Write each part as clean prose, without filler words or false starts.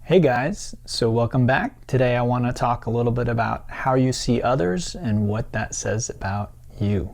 Hey guys, so welcome back. Today I want to talk a little bit about how you see others and what that says about you.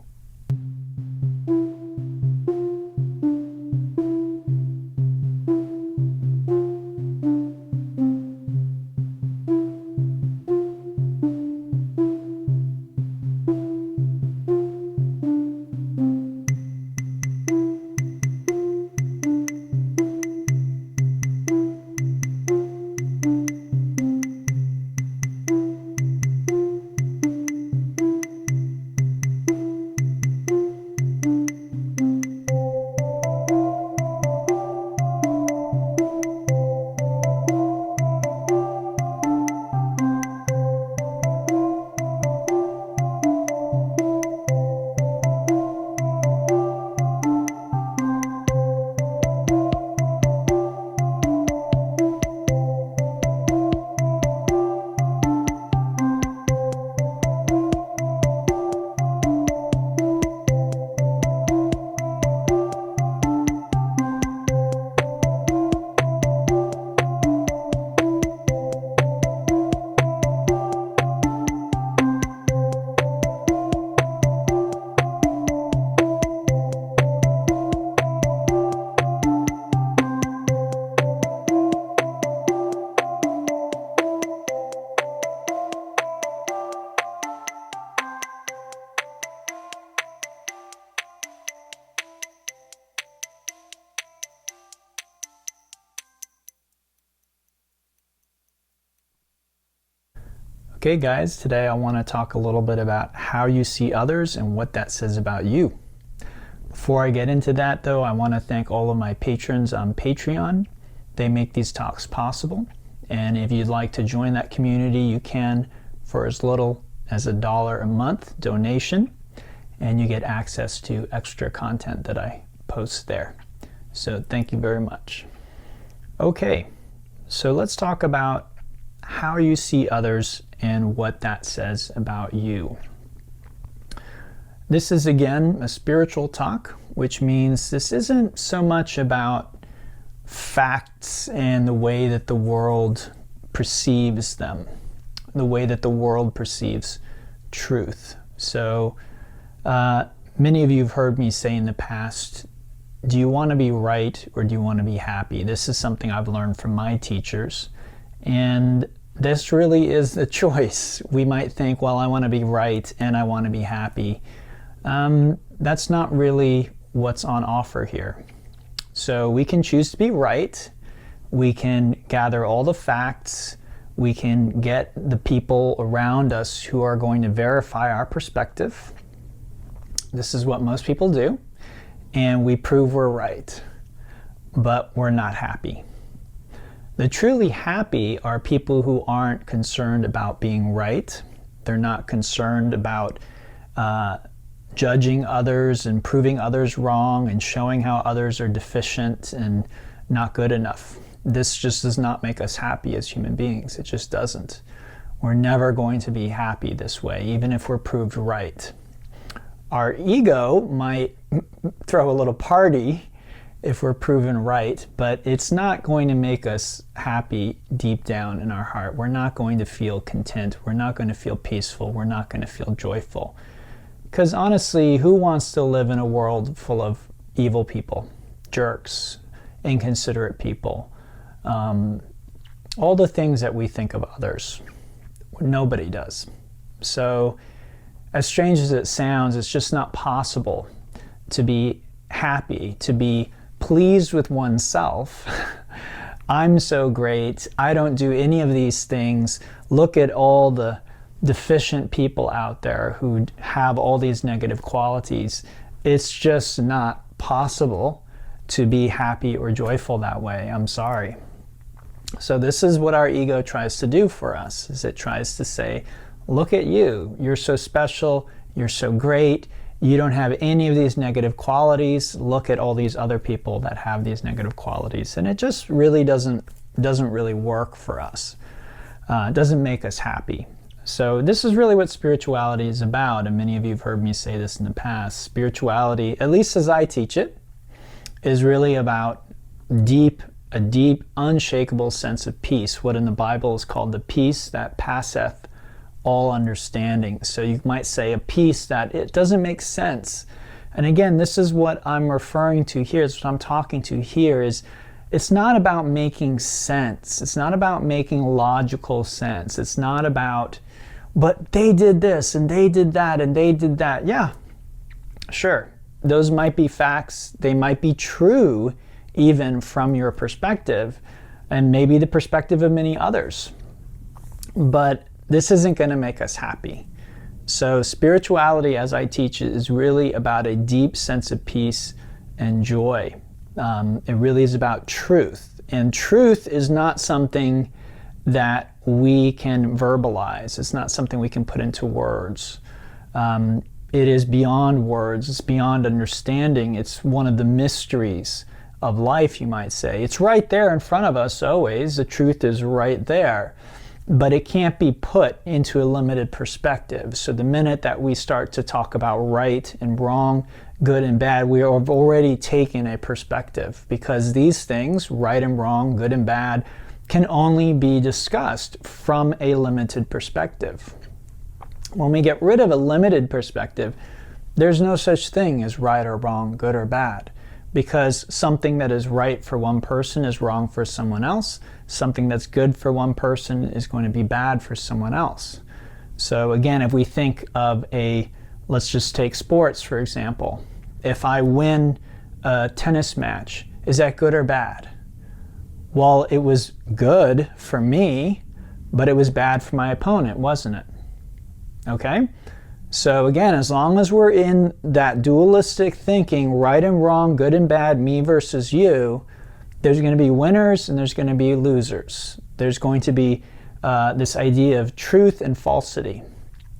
Okay guys, today I want to talk a little bit about how you see others and what that says about you. Before I get into that though, I want to thank all of my patrons on Patreon. They make these talks possible, and if you'd like to join that community, you can for as little as $1 a month donation, and you get access to extra content that I post there. So thank you very much. Okay, so let's talk about how you see others and what that says about you. This is again a spiritual talk, which means this isn't so much about facts and the way that the world perceives them, the way that the world perceives truth. So many of you have heard me say in the past, do you want to be right or do you want to be happy? This is something I've learned from my teachers. And this really is the choice. We might think, well, I want to be right and I want to be happy. That's not really what's on offer here. So we can choose to be right. We can gather all the facts. We can get the people around us who are going to verify our perspective. This is what most people do. And we prove we're right, but we're not happy. The truly happy are people who aren't concerned about being right. They're not concerned about judging others and proving others wrong and showing how others are deficient and not good enough. This just does not make us happy as human beings. It just doesn't. We're never going to be happy this way, even if we're proved right. Our ego might throw a little party if we're proven right, but it's not going to make us happy deep down in our heart. We're not going to feel content. We're not going to feel peaceful. We're not going to feel joyful. Because honestly, who wants to live in a world full of evil people, jerks, inconsiderate people, all the things that we think of others? Nobody does. So as strange as it sounds, it's just not possible to be happy, to be pleased with oneself. I'm so great. I don't do any of these things. Look at all the deficient people out there who have all these negative qualities. It's just not possible to be happy or joyful that way. I'm sorry. So this is what our ego tries to do for us, is it tries to say, look at you. You're so special. You're so great. You don't have any of these negative qualities. Look at all these other people that have these negative qualities. And it just really doesn't really work for us. It doesn't make us happy. So this is really what spirituality is about. And many of you have heard me say this in the past. Spirituality, at least as I teach it, is really about deep a deep, unshakable sense of peace, what in the Bible is called the peace that passeth all understanding. So you might say a peace that it doesn't make sense. And again, this is what I'm referring to here, is what I'm talking to here, is it's not about making sense. It's not about making logical sense. It's not about, but they did this and they did that and they did that. Yeah, sure. Those might be facts. They might be true even from your perspective and maybe the perspective of many others. But this isn't going to make us happy. So spirituality, as I teach it, is really about a deep sense of peace and joy. It really is about truth. And truth is not something that we can verbalize. It's not something we can put into words. It is beyond words. It's beyond understanding. It's one of the mysteries of life, you might say. It's right there in front of us always. The truth is right there. But it can't be put into a limited perspective. So the minute that we start to talk about right and wrong, good and bad, we have already taken a perspective, because these things, right and wrong, good and bad, can only be discussed from a limited perspective. When we get rid of a limited perspective, there's no such thing as right or wrong, good or bad, because something that is right for one person is wrong for someone else. Something that's good for one person is going to be bad for someone else. So again, if we think of let's just take sports, for example. If I win a tennis match, is that good or bad? Well, it was good for me, but it was bad for my opponent, wasn't it? Okay? So again, as long as we're in that dualistic thinking, right and wrong, good and bad, me versus you, there's going to be winners and there's going to be losers. There's going to be this idea of truth and falsity.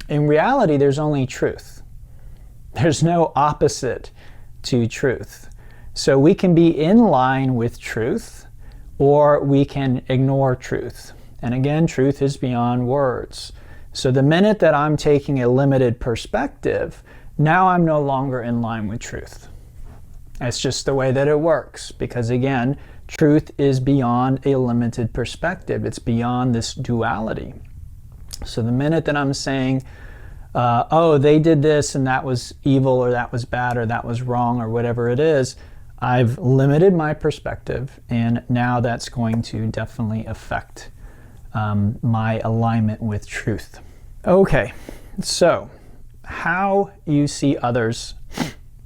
In reality, there's only truth. There's no opposite to truth. So we can be in line with truth, or we can ignore truth. And again, truth is beyond words. So the minute that I'm taking a limited perspective, now I'm no longer in line with truth. That's just the way that it works, because again, truth is beyond a limited perspective. It's beyond this duality. So the minute that I'm saying, oh, they did this and that was evil or that was bad or that was wrong or whatever it is, I've limited my perspective, and now that's going to definitely affect my alignment with truth. Okay, so how you see others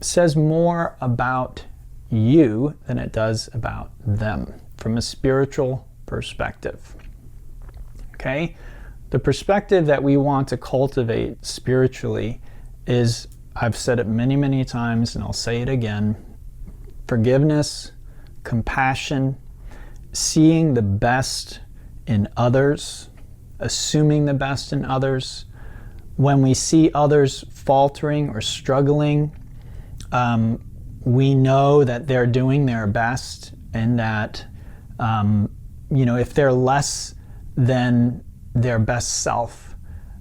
says more about you than it does about them from a spiritual perspective. Okay? The perspective that we want to cultivate spiritually is, I've said it many, many times, and I'll say it again, forgiveness, compassion, seeing the best in others, assuming the best in others. When we see others faltering or struggling, we know that they're doing their best, and that if they're less than their best self,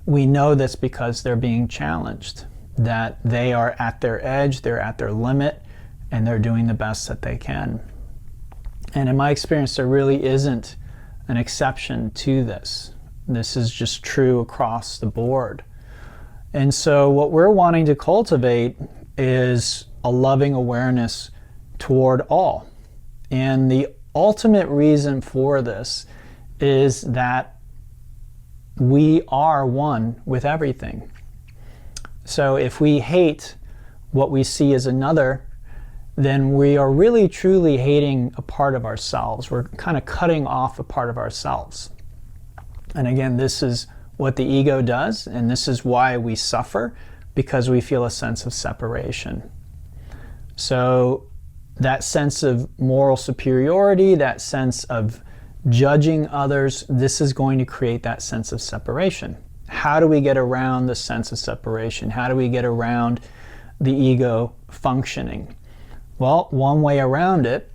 we know that's because they're being challenged, that they are at their edge, they're at their limit, and they're doing the best that they can. And in my experience, there really isn't an exception to this. This is just true across the board. And so what we're wanting to cultivate is a loving awareness toward all. And the ultimate reason for this is that we are one with everything. So if we hate what we see as another, then we are really truly hating a part of ourselves. We're kind of cutting off a part of ourselves. And again, this is what the ego does, and this is why we suffer, because we feel a sense of separation. So that sense of moral superiority, that sense of judging others, this is going to create that sense of separation. How do we get around the sense of separation? How do we get around the ego functioning? Well, one way around it,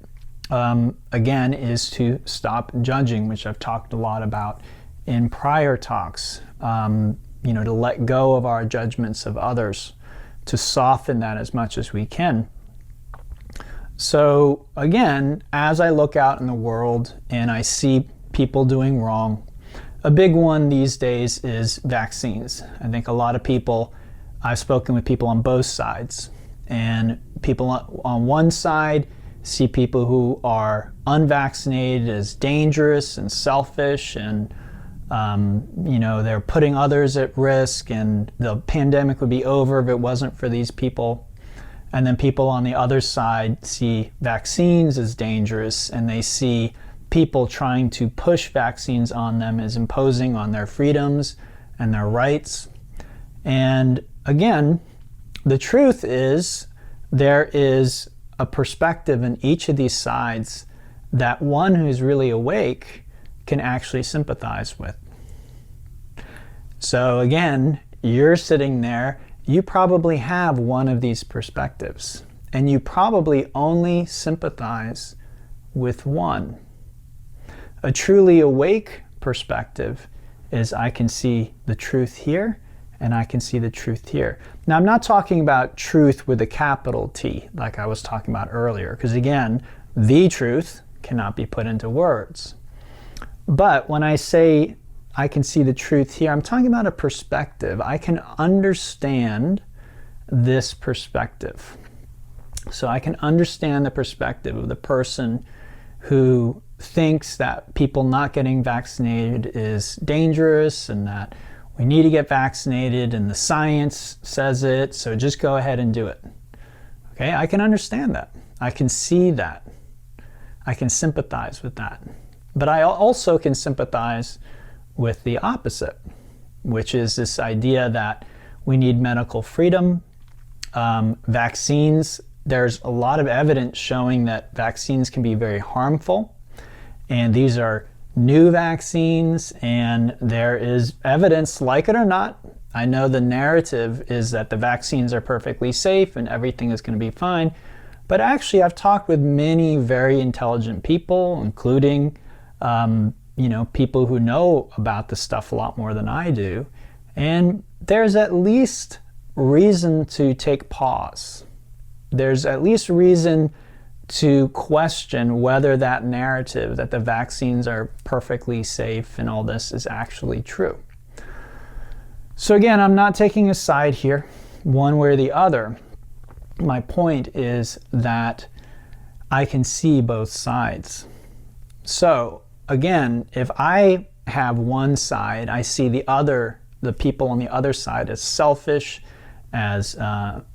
again, is to stop judging, which I've talked a lot about in prior talks. To let go of our judgments of others, to soften that as much as we can. So again, as I look out in the world and I see people doing wrong, a big one these days is vaccines. I think a lot of people, I've spoken with people on both sides, and people on one side see people who are unvaccinated as dangerous and selfish, and they're putting others at risk, and the pandemic would be over if it wasn't for these people. And then people on the other side see vaccines as dangerous, and they see people trying to push vaccines on them as imposing on their freedoms and their rights. And again, the truth is there is a perspective in each of these sides that one who's really awake can actually sympathize with. So again, you're sitting there, you probably have one of these perspectives, and you probably only sympathize with one. A truly awake perspective is I can see the truth here, and I can see the truth here. Now, I'm not talking about truth with a capital T, like I was talking about earlier, because again, the truth cannot be put into words. But when I say I can see the truth here, I'm talking about a perspective. I can understand this perspective. So I can understand the perspective of the person who thinks that people not getting vaccinated is dangerous and that we need to get vaccinated and the science says it, so just go ahead and do it. Okay, I can understand that. I can see that. I can sympathize with that. But I also can sympathize with the opposite, which is this idea that we need medical freedom. Vaccines, there's a lot of evidence showing that vaccines can be very harmful. And these are new vaccines, and there is evidence, like it or not. I know the narrative is that the vaccines are perfectly safe and everything is going to be fine. But actually, I've talked with many very intelligent people, including people who know about this stuff a lot more than I do. And there's at least reason to take pause. There's at least reason to question whether that narrative that the vaccines are perfectly safe and all this is actually true. So again, I'm not taking a side here, one way or the other. My point is that I can see both sides. So again, if I have one side, I see the people on the other side as selfish, as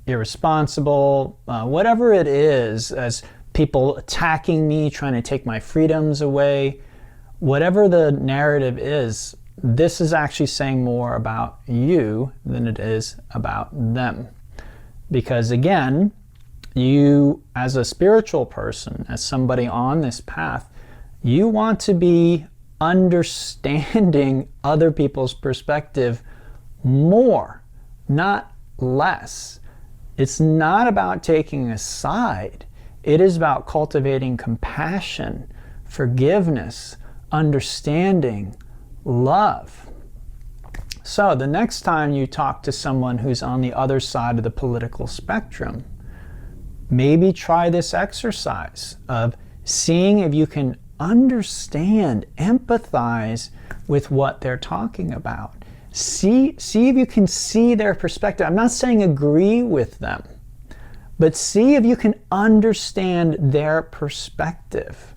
irresponsible, whatever it is, as people attacking me, trying to take my freedoms away. Whatever the narrative is, this is actually saying more about you than it is about them. Because again, you as a spiritual person, as somebody on this path, you want to be understanding other people's perspective more, not less. It's not about taking a side. It is about cultivating compassion, forgiveness, understanding, love. So the next time you talk to someone who's on the other side of the political spectrum, maybe try this exercise of seeing if you can understand, empathize with what they're talking about. See if you can see their perspective. I'm not saying agree with them, but see if you can understand their perspective.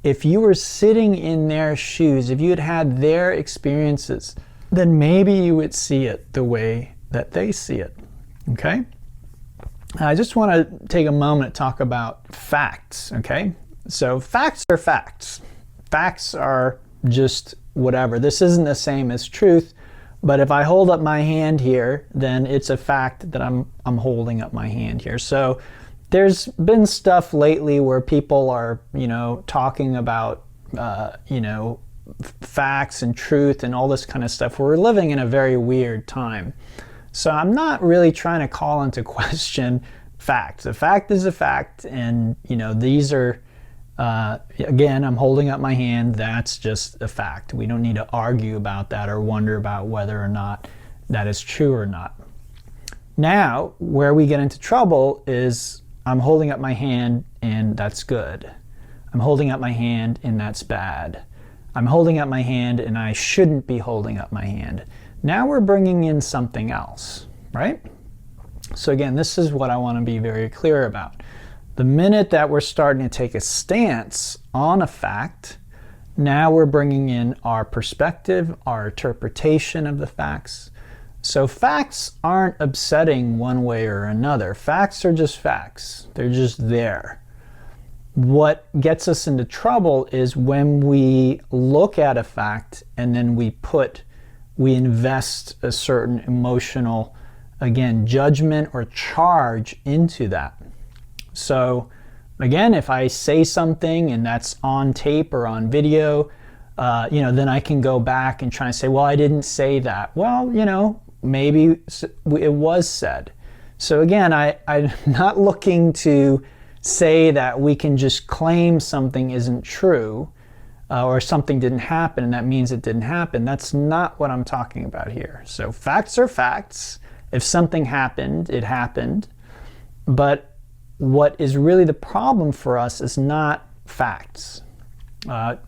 If you were sitting in their shoes, if you had had their experiences, then maybe you would see it the way that they see it. Okay? I just want to take a moment to talk about facts. Okay? So facts are facts. Facts are just whatever. This isn't the same as truth. But if I hold up my hand here, then it's a fact that I'm holding up my hand here. So there's been stuff lately where people are, talking about, facts and truth and all this kind of stuff. We're living in a very weird time. So I'm not really trying to call into question facts. A fact is a fact, and these are, again, I'm holding up my hand. That's just a fact. We don't need to argue about that or wonder about whether or not that is true or not. Now, where we get into trouble is I'm holding up my hand and that's good. I'm holding up my hand and that's bad. I'm holding up my hand and I shouldn't be holding up my hand. Now we're bringing in something else, right? So again, this is what I want to be very clear about. The minute that we're starting to take a stance on a fact, now we're bringing in our perspective, our interpretation of the facts. So facts aren't upsetting one way or another. Facts are just facts. They're just there. What gets us into trouble is when we look at a fact and then we invest a certain emotional, again, judgment or charge into that. So again, if I say something and that's on tape or on video, then I can go back and try and say, well, I didn't say that. Well, maybe it was said. So again, I'm not looking to say that we can just claim something isn't true or something didn't happen and that means it didn't happen. That's not what I'm talking about here. So facts are facts. If something happened, it happened. But what is really the problem for us is not facts.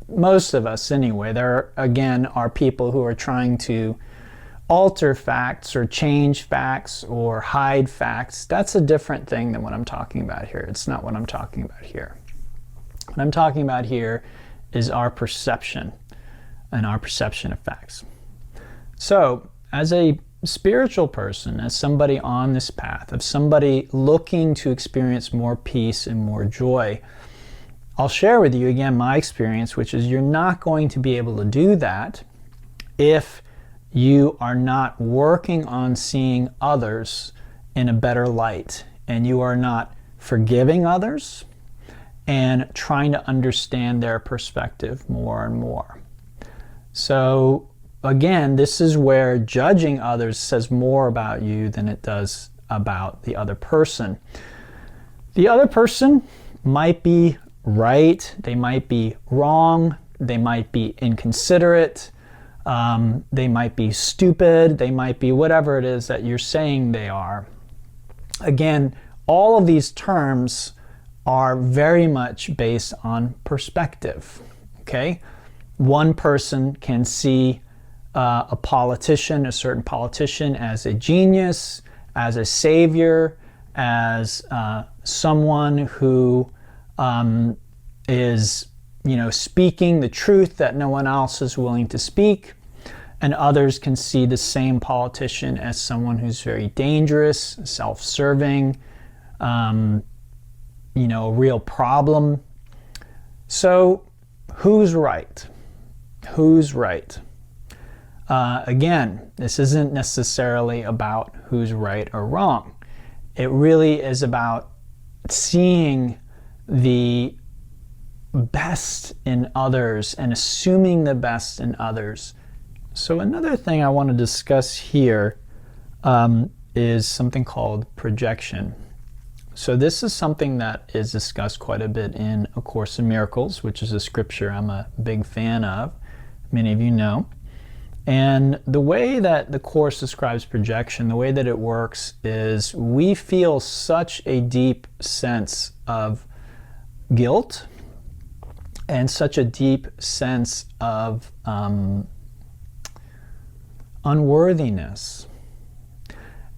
Most of us anyway. There, again, are people who are trying to alter facts or change facts or hide facts. That's a different thing than what I'm talking about here. It's not what I'm talking about here. What I'm talking about here is our perception and our perception of facts. So, as a spiritual person, as somebody on this path, of somebody looking to experience more peace and more joy, I'll share with you again my experience, which is you're not going to be able to do that if you are not working on seeing others in a better light, and you are not forgiving others and trying to understand their perspective more and more. So again, this is where judging others says more about you than it does about the other person. The other person might be right, they might be wrong, they might be inconsiderate, they might be stupid, they might be whatever it is that you're saying they are. Again, all of these terms are very much based on perspective, okay? One person can see a politician, a certain politician, as a genius, as a savior, as someone who is, speaking the truth that no one else is willing to speak. And others can see the same politician as someone who's very dangerous, self-serving, a real problem. So, who's right? Who's right? Again, this isn't necessarily about who's right or wrong. It really is about seeing the best in others and assuming the best in others. So another thing I want to discuss here is something called projection. So this is something that is discussed quite a bit in A Course in Miracles, which is a scripture I'm a big fan of. Many of you know. And the way that the Course describes projection, the way that it works is we feel such a deep sense of guilt and such a deep sense of unworthiness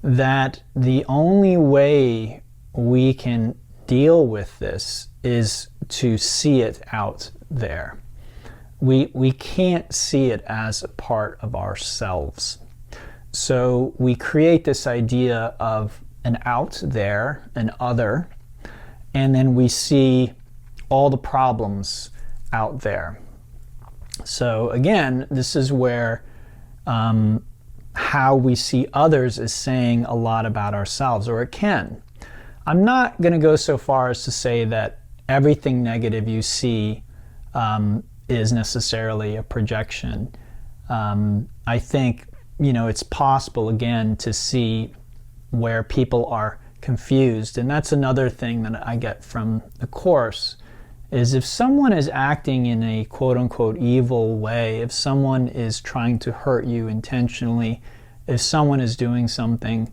that the only way we can deal with this is to see it out there. We can't see it as a part of ourselves. So we create this idea of an out there, an other, and then we see all the problems out there. So again, this is where how we see others is saying a lot about ourselves, or it can. I'm not going to go so far as to say that everything negative you see is necessarily a projection. I think, it's possible, again, to see where people are confused. And that's another thing that I get from the Course, is if someone is acting in a quote-unquote evil way, if someone is trying to hurt you intentionally, if someone is doing something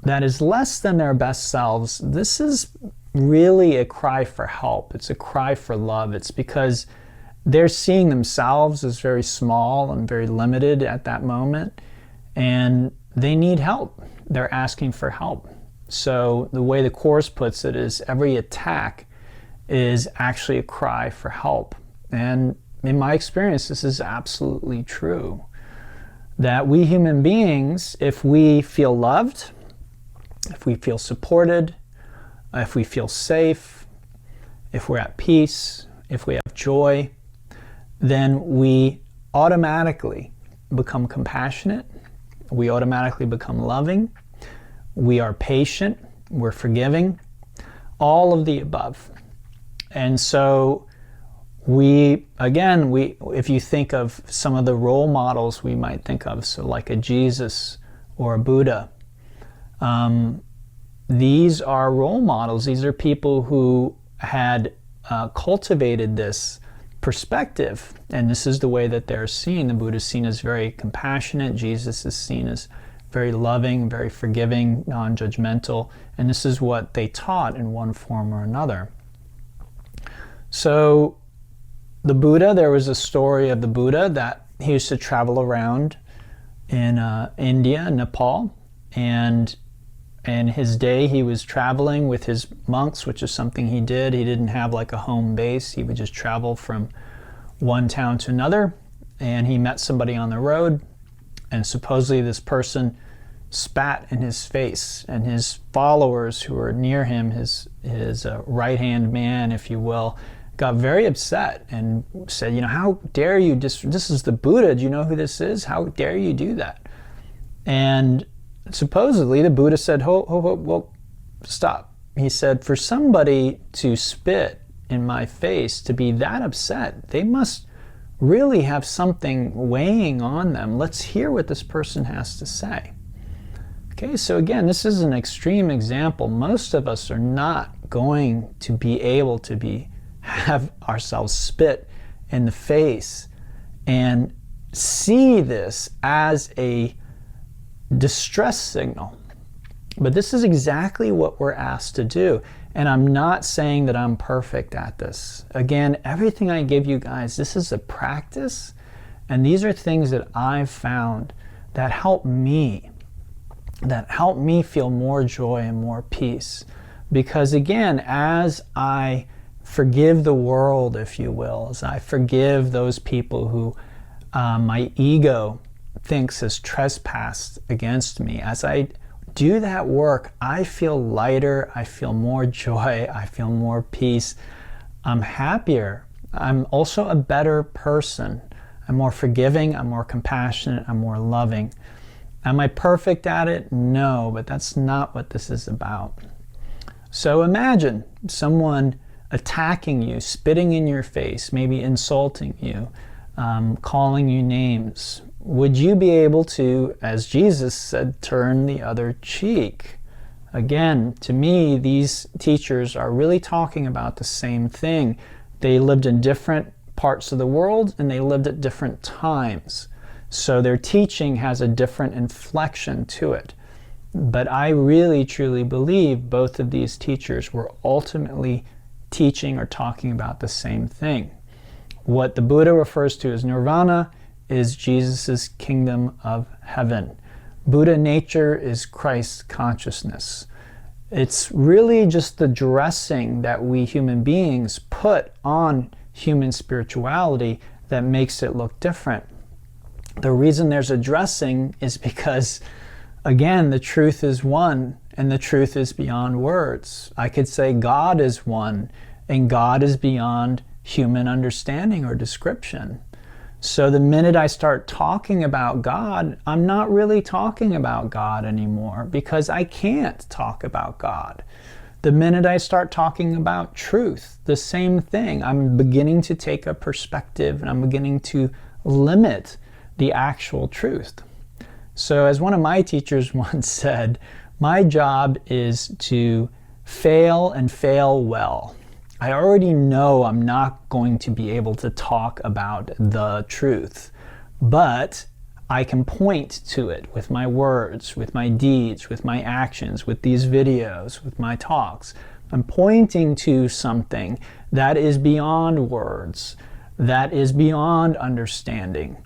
that is less than their best selves, this is really a cry for help. It's a cry for love. It's because they're seeing themselves as very small and very limited at that moment, and they need help. They're asking for help. So the way the Course puts it is every attack is actually a cry for help. And in my experience, this is absolutely true. That we human beings, if we feel loved, if we feel supported, if we feel safe, if we're at peace, if we have joy, then we automatically become compassionate, we automatically become loving, we are patient, we're forgiving, all of the above. And so if you think of some of the role models we might think of, so like a Jesus or a Buddha, these are role models. These are people who had cultivated this perspective, and this is the way that they're seen. The Buddha is seen as very compassionate. Jesus is seen as very loving, very forgiving, non-judgmental, and this is what they taught in one form or another. So the Buddha, there was a story of the Buddha that he used to travel around in India, Nepal, and in his day he was traveling with his monks, which is something he did. He didn't have like a home base. He would just travel from one town to another, and he met somebody on the road, and supposedly this person spat in his face, and his followers who were near him, his right-hand man, if you will, got very upset and said, you know, how dare you, this is the Buddha, do you know who this is? How dare you do that? And supposedly the Buddha said, well, stop. He said, for somebody to spit in my face, to be that upset, they must really have something weighing on them. Let's hear what this person has to say. Okay, so again, this is an extreme example. Most of us are not going to be able to have ourselves spit in the face and see this as a distress signal. But this is exactly what we're asked to do. And I'm not saying that I'm perfect at this. Again, everything I give you guys, this is a practice, and these are things that I've found that help me feel more joy and more peace. Because again, as I forgive the world, if you will, as I forgive those people who my ego thinks has trespassed against me, as I do that work, I feel lighter, I feel more joy, I feel more peace, I'm happier, I'm also a better person, I'm more forgiving, I'm more compassionate, I'm more loving. Am I perfect at it? No, but that's not what this is about. So imagine someone attacking you, spitting in your face, maybe insulting you, calling you names. Would you be able to, as Jesus said, turn the other cheek? Again, to me, these teachers are really talking about the same thing. They lived in different parts of the world, and they lived at different times. So their teaching has a different inflection to it. But I really, truly believe both of these teachers were ultimately teaching or talking about the same thing. What the Buddha refers to as nirvana is Jesus' kingdom of heaven. Buddha nature is Christ's consciousness. It's really just the dressing that we human beings put on human spirituality that makes it look different. The reason there's a dressing is because, again, the truth is one, and the truth is beyond words. I could say God is one, and God is beyond human understanding or description. So the minute I start talking about God, I'm not really talking about God anymore, because I can't talk about God. The minute I start talking about truth, the same thing. I'm beginning to take a perspective, and I'm beginning to limit the actual truth. So as one of my teachers once said, my job is to fail and fail well. I already know I'm not going to be able to talk about the truth, but I can point to it with my words, with my deeds, with my actions, with these videos, with my talks. I'm pointing to something that is beyond words, that is beyond understanding,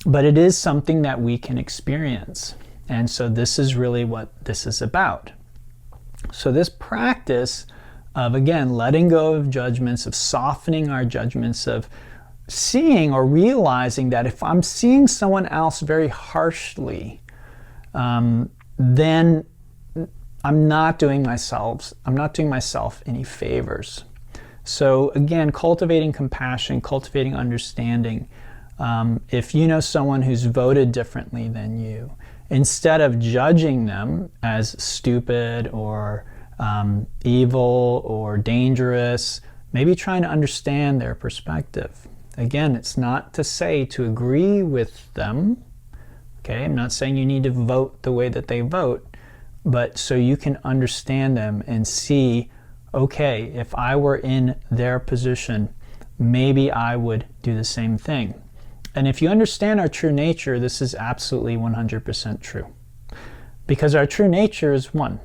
but it is something that we can experience. And so this is really what this is about. So this practice of, again, letting go of judgments, of softening our judgments, of seeing or realizing that if I'm seeing someone else very harshly, then I'm not doing myself any favors. So again, cultivating compassion, cultivating understanding. If you know someone who's voted differently than you, instead of judging them as stupid or evil or dangerous, maybe trying to understand their perspective. Again, it's not to say to agree with them. Okay, I'm not saying you need to vote the way that they vote, but so you can understand them and see, okay, if I were in their position, maybe I would do the same thing. And if you understand our true nature, this is absolutely 100% true. Because our true nature is one.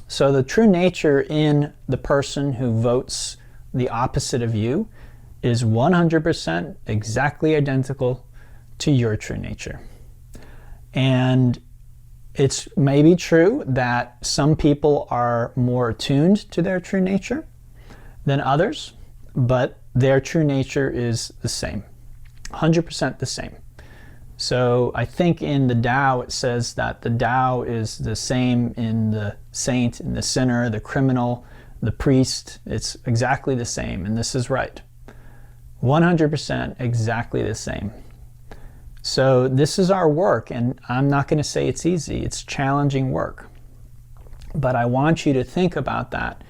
So the true nature in the person who votes the opposite of you is 100% exactly identical to your true nature. And it's maybe true that some people are more attuned to their true nature than others, but their true nature is the same, 100% the same. So I think in the Tao it says that the Tao is the same in the saint, in the sinner, the criminal, the priest. It's exactly the same, and this is right. 100% exactly the same. So this is our work, and I'm not going to say it's easy. It's challenging work. But I want you to think about that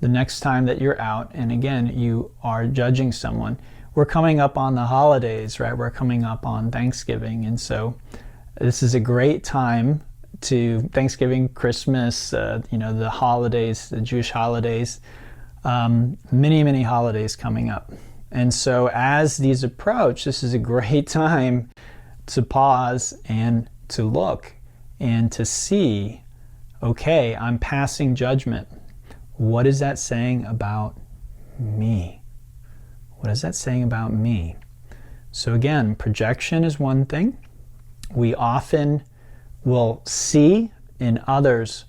the next time that you're out, and again, you are judging someone. We're coming up on the holidays, right? We're coming up on Thanksgiving, and so this is a great time to Thanksgiving, Christmas, the holidays, the Jewish holidays, many holidays coming up. And so as these approach, this is a great time to pause and to look and to see, okay, I'm passing judgment. What is that saying about me? What is that saying about me? So again, projection is one thing. We often will see in others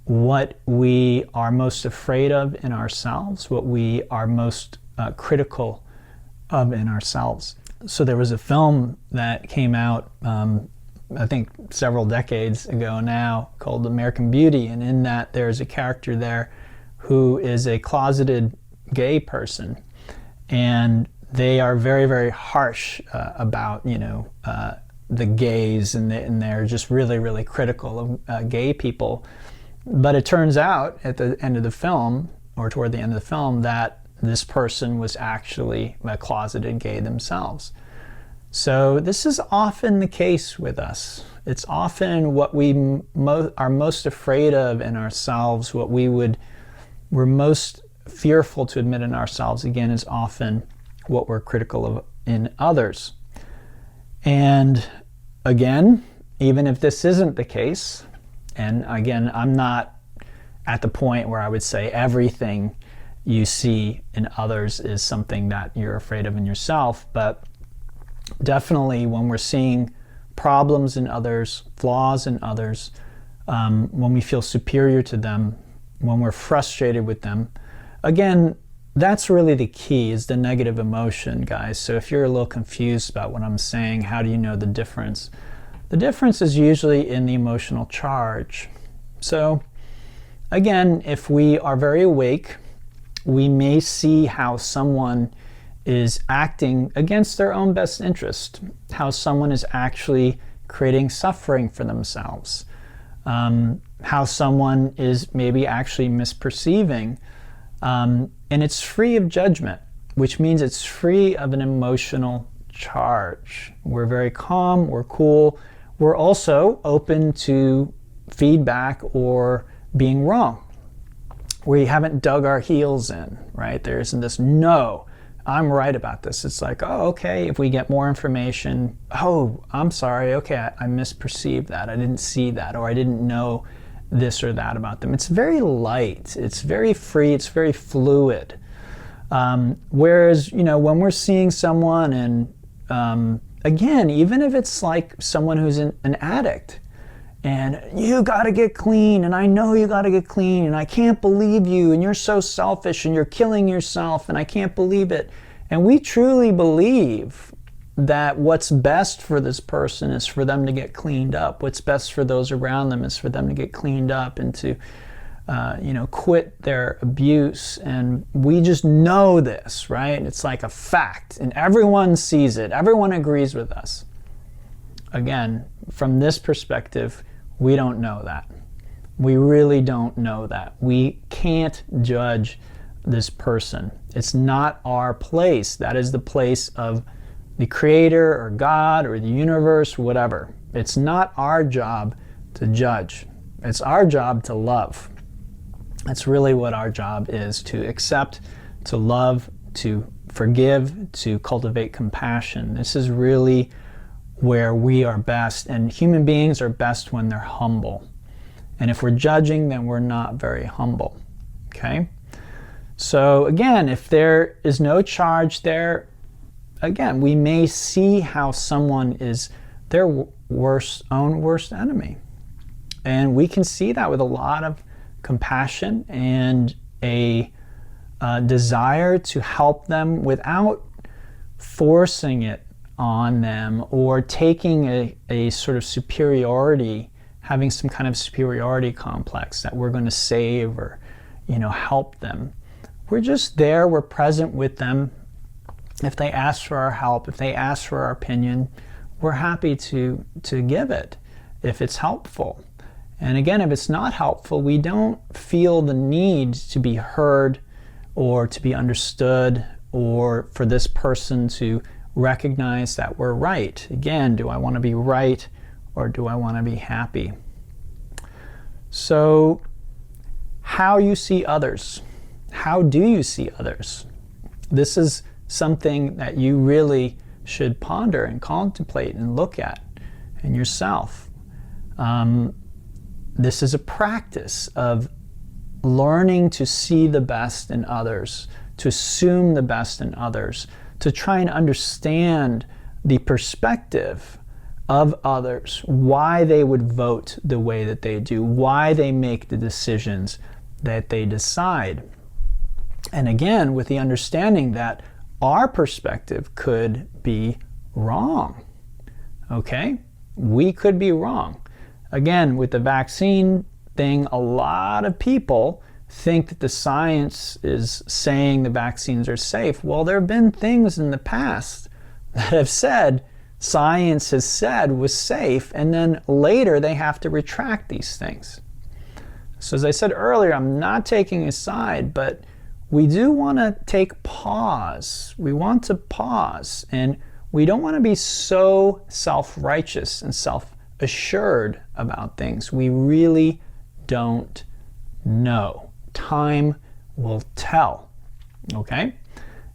what we are most afraid of in ourselves, what we are most critical of in ourselves. So there was a film that came out, I think several decades ago now, called American Beauty, and in that there's a character there who is a closeted gay person, and they are very harsh about the gays, and they're just really critical of gay people. But it turns out at the end of the film, or toward the end of the film, that this person was actually a closeted gay themselves. So this is often the case with us. It's often what we are most afraid of in ourselves, what we're most fearful to admit in ourselves, again, is often what we're critical of in others. And again, even if this isn't the case, and again, I'm not at the point where I would say everything you see in others is something that you're afraid of in yourself, but definitely when we're seeing problems in others, flaws in others, when we feel superior to them, when we're frustrated with them, again, that's really the key, is the negative emotion, guys. So if you're a little confused about what I'm saying, how do you know the difference? The difference is usually in the emotional charge. So again, if we are very awake, we may see how someone is acting against their own best interest, how someone is actually creating suffering for themselves, how someone is maybe actually misperceiving, and it's free of judgment, which means it's free of an emotional charge. We're very calm, we're cool, we're also open to feedback or being wrong. We haven't dug our heels in, right? There isn't this, no, I'm right about this. It's like, oh, okay, if we get more information, oh, I'm sorry, okay, I misperceived that. I didn't see that, or I didn't know this or that about them. It's very light. It's very free. It's very fluid. Whereas, when we're seeing someone and, again, even if it's like someone who's an addict, and you got to get clean, and I know you got to get clean, and I can't believe you, and you're so selfish, and you're killing yourself, and I can't believe it. And we truly believe that what's best for this person is for them to get cleaned up. What's best for those around them is for them to get cleaned up and to, quit their abuse. And we just know this, right? It's like a fact, and everyone sees it. Everyone agrees with us. Again, from this perspective, we don't know that. We really don't know that. We can't judge this person. It's not our place. That is the place of the Creator or God or the universe, whatever. It's not our job to judge. It's our job to love. That's really what our job is, to accept, to love, to forgive, to cultivate compassion. This is really where we are best, and human beings are best when they're humble. And if we're judging, then we're not very humble. Okay? So again, if there is no charge there, again, we may see how someone is their own worst enemy. And we can see that with a lot of compassion and a desire to help them without forcing it on them or taking a sort of superiority, having some kind of superiority complex that we're going to save or help them. We're just there, we're present with them. If they ask for our help, if they ask for our opinion, we're happy to give it if it's helpful. And again, if it's not helpful, we don't feel the need to be heard or to be understood or for this person to recognize that we're right. Again, do I want to be right or do I want to be happy? So, how you see others. How do you see others? This is something that you really should ponder and contemplate and look at in yourself. This is a practice of learning to see the best in others, to assume the best in others, to try and understand the perspective of others, why they would vote the way that they do, why they make the decisions that they decide. And again, with the understanding that our perspective could be wrong. Okay? We could be wrong. Again, with the vaccine thing, a lot of people think that the science is saying the vaccines are safe. Well, there have been things in the past that have said, science has said was safe, and then later they have to retract these things. So as I said earlier, I'm not taking a side, but we do want to take pause. We want to pause, and we don't want to be so self-righteous and self-assured about things. We really don't know. Time will tell. Okay?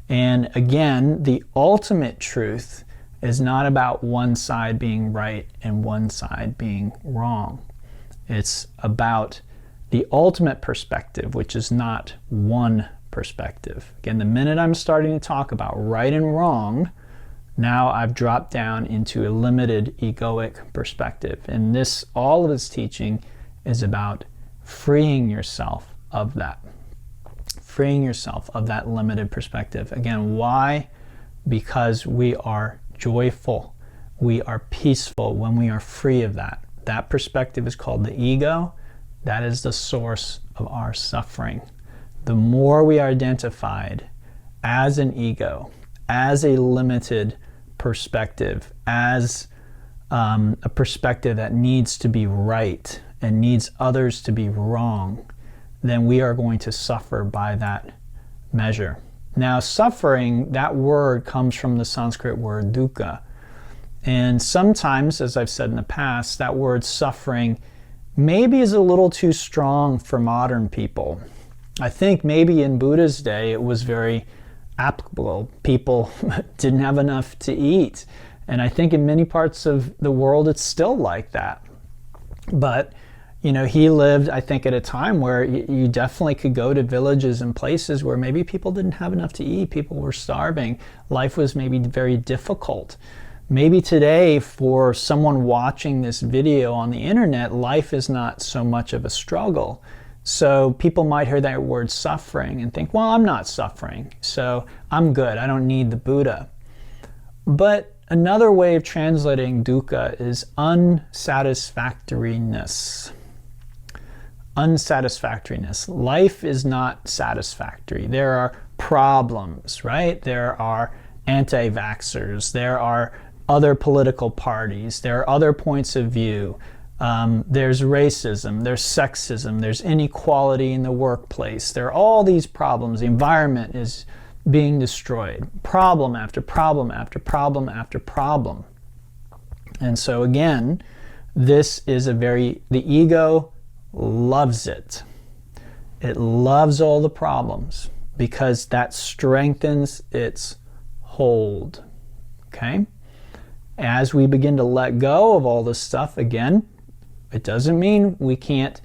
And again, the ultimate truth is not about one side being right and one side being wrong. It's about the ultimate perspective, which is not one perspective. Again, the minute I'm starting to talk about right and wrong, now I've dropped down into a limited egoic perspective. And all of this teaching is about freeing yourself of that. Freeing yourself of that limited perspective. Again, why? Because we are joyful. We are peaceful when we are free of that. That perspective is called the ego. That is the source of our suffering. The more we are identified as an ego, as a limited perspective, as a perspective that needs to be right and needs others to be wrong, then we are going to suffer by that measure. Now, suffering, that word comes from the Sanskrit word dukkha. And sometimes, as I've said in the past, that word suffering maybe is a little too strong for modern people. I think maybe in Buddha's day it was very applicable. People didn't have enough to eat. And I think in many parts of the world, it's still like that. But, you know, he lived, I think, at a time where you definitely could go to villages and places where maybe people didn't have enough to eat. People were starving. Life was maybe very difficult. Maybe today, for someone watching this video on the internet, life is not so much of a struggle. So people might hear that word suffering and think, well, I'm not suffering, so I'm good. I don't need the Buddha. But another way of translating dukkha is unsatisfactoriness. Unsatisfactoriness. Life is not satisfactory. There are problems, right? There are anti-vaxxers. There are other political parties. There are other points of view. There's racism, there's sexism, there's inequality in the workplace. There are all these problems. The environment is being destroyed. Problem after problem after problem after problem. And so again, this is the ego loves it. It loves all the problems because that strengthens its hold. Okay? As we begin to let go of all this stuff, again, it doesn't mean we can't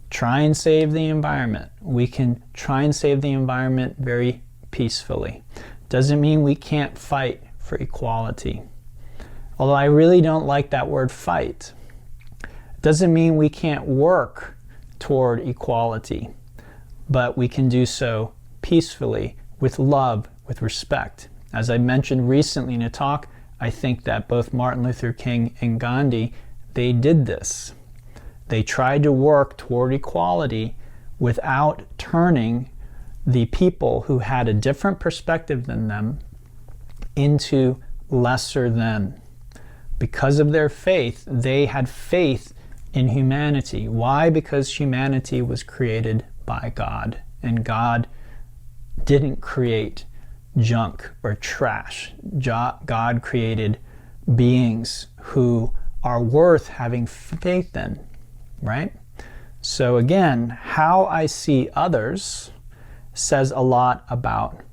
try and save the environment. We can try and save the environment very peacefully. Doesn't mean we can't fight for equality. Although I really don't like that word fight. Doesn't mean we can't work toward equality, but we can do so peacefully, with love, with respect. As I mentioned recently in a talk, I think that both Martin Luther King and Gandhi, they did this. They tried to work toward equality without turning the people who had a different perspective than them into lesser than. Because of their faith, they had faith in humanity. Why? Because humanity was created by God, and God didn't create junk or trash. God created beings who are worth having faith in, right? So again, how I see others says a lot about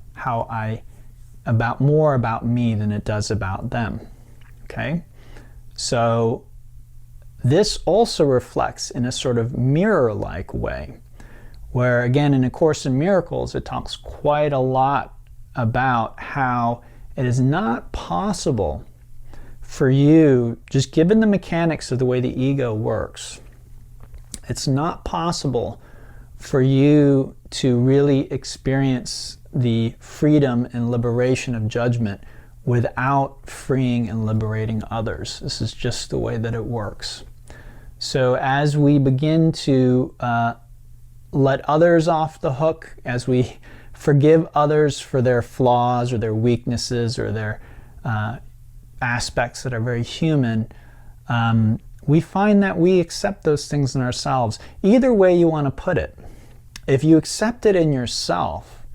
more about me than it does about them. Okay? So this also reflects in a sort of mirror-like way, where again in A Course in Miracles it talks quite a lot about how it is not possible for you, just given the mechanics of the way the ego works, it's not possible for you to really experience the freedom and liberation of judgment without freeing and liberating others. This is just the way that it works. So as we begin to let others off the hook, as we forgive others for their flaws or their weaknesses or their aspects that are very human, we find that we accept those things in ourselves. Either way you want to put it. If you accept it in yourself,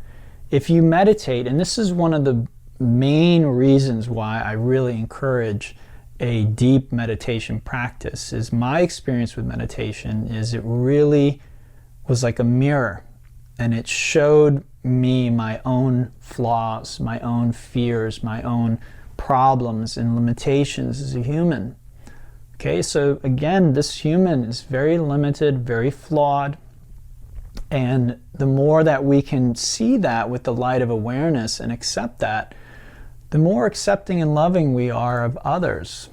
if you meditate, and this is one of the main reasons why I really encourage a deep meditation practice, is my experience with meditation is it really was like a mirror, and it showed me my own flaws, my own fears, my own problems and limitations as a human. Okay, so again, this human is very limited, very flawed, and the more that we can see that with the light of awareness and accept that, the more accepting and loving we are of others.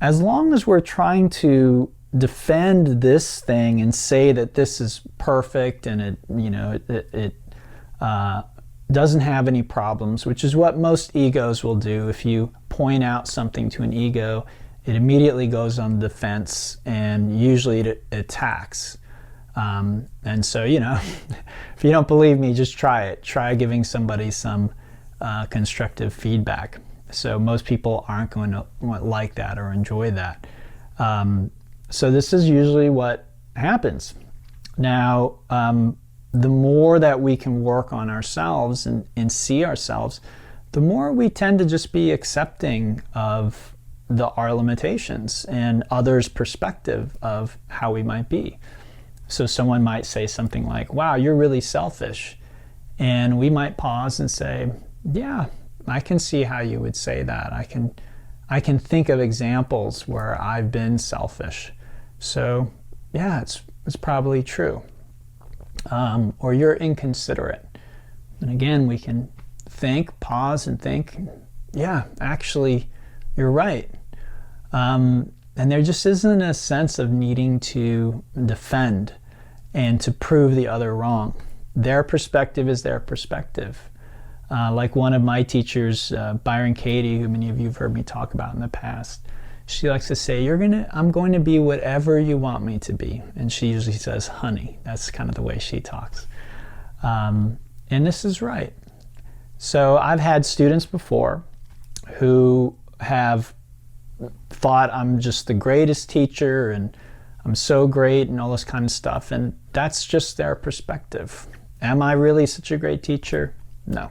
As long as we're trying to defend this thing and say that this is perfect and it doesn't have any problems, which is what most egos will do. If you point out something to an ego, it immediately goes on the defense and usually it attacks. And so, if you don't believe me, just try it. Try giving somebody some constructive feedback. So most people aren't going to like that or enjoy that. So this is usually what happens. Now, the more that we can work on ourselves and see ourselves, the more we tend to just be accepting of our limitations and others' perspective of how we might be. So someone might say something like, wow, you're really selfish. And we might pause and say, yeah, I can see how you would say that. I can think of examples where I've been selfish. So yeah, it's probably true. Or you're inconsiderate. And again, we can think, pause and think, yeah, actually, you're right. And there just isn't a sense of needing to defend and to prove the other wrong. Their perspective is their perspective. Like one of my teachers, Byron Katie, who many of you have heard me talk about in the past, she likes to say, I'm going to be whatever you want me to be. And she usually says, honey. That's kind of the way she talks. And this is right. So I've had students before who have thought I'm just the greatest teacher and I'm so great and all this kind of stuff. And that's just their perspective. Am I really such a great teacher? No.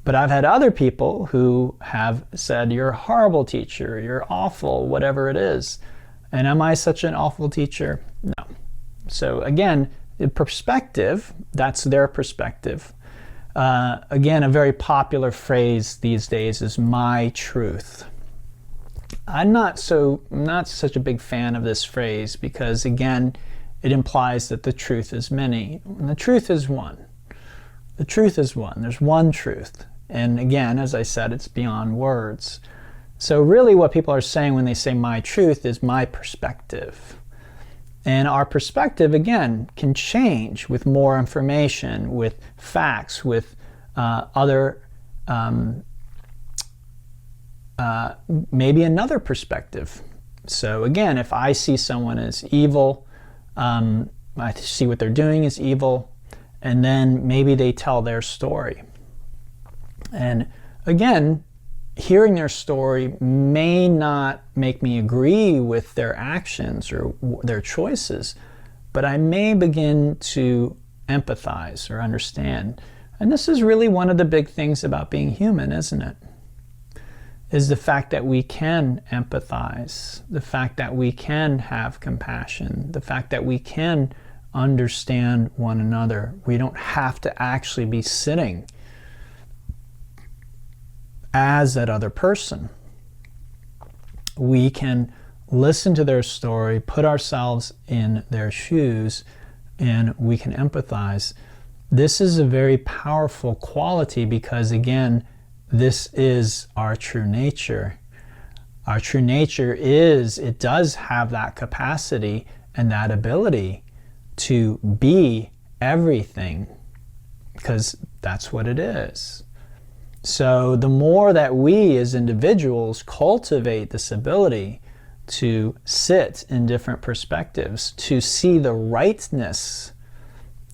But I've had other people who have said, you're a horrible teacher, you're awful, whatever it is. And am I such an awful teacher? No. So again, the perspective, that's their perspective. Again, a very popular phrase these days is my truth. I'm not such a big fan of this phrase because, again, it implies that the truth is many. And the truth is one. The truth is one. There's one truth. And again, as I said, it's beyond words. So really what people are saying when they say my truth is my perspective. And our perspective, again, can change with more information, with facts, with maybe another perspective. So again, if I see someone as evil, I see what they're doing is evil, and then maybe they tell their story. And again, hearing their story may not make me agree with their actions or their choices, but I may begin to empathize or understand. And this is really one of the big things about being human, isn't it? Is the fact that we can empathize, the fact that we can have compassion, the fact that we can understand one another. We don't have to actually be sitting as that other person. We can listen to their story, put ourselves in their shoes, and we can empathize. This is a very powerful quality because, again, this is our true nature. Our true nature is, it does have that capacity and that ability to be everything, because that's what it is. So the more that we as individuals cultivate this ability to sit in different perspectives, to see the rightness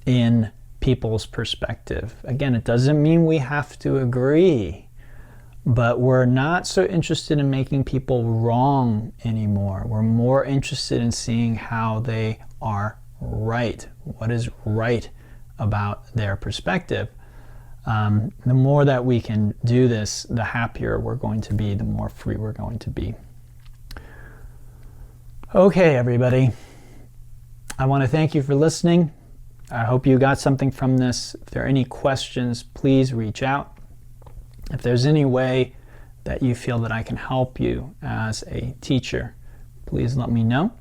in people's perspective. Again, it doesn't mean we have to agree, but we're not so interested in making people wrong anymore. We're more interested in seeing how they are right, what is right about their perspective. The more that we can do this, the happier we're going to be, the more free we're going to be. Okay, everybody. I want to thank you for listening. I hope you got something from this. If there are any questions, please reach out. If there's any way that you feel that I can help you as a teacher, please let me know.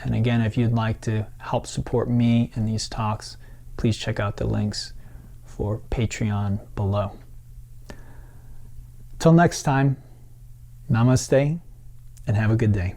And again, if you'd like to help support me in these talks, please check out the links for Patreon below. Till next time, namaste and have a good day.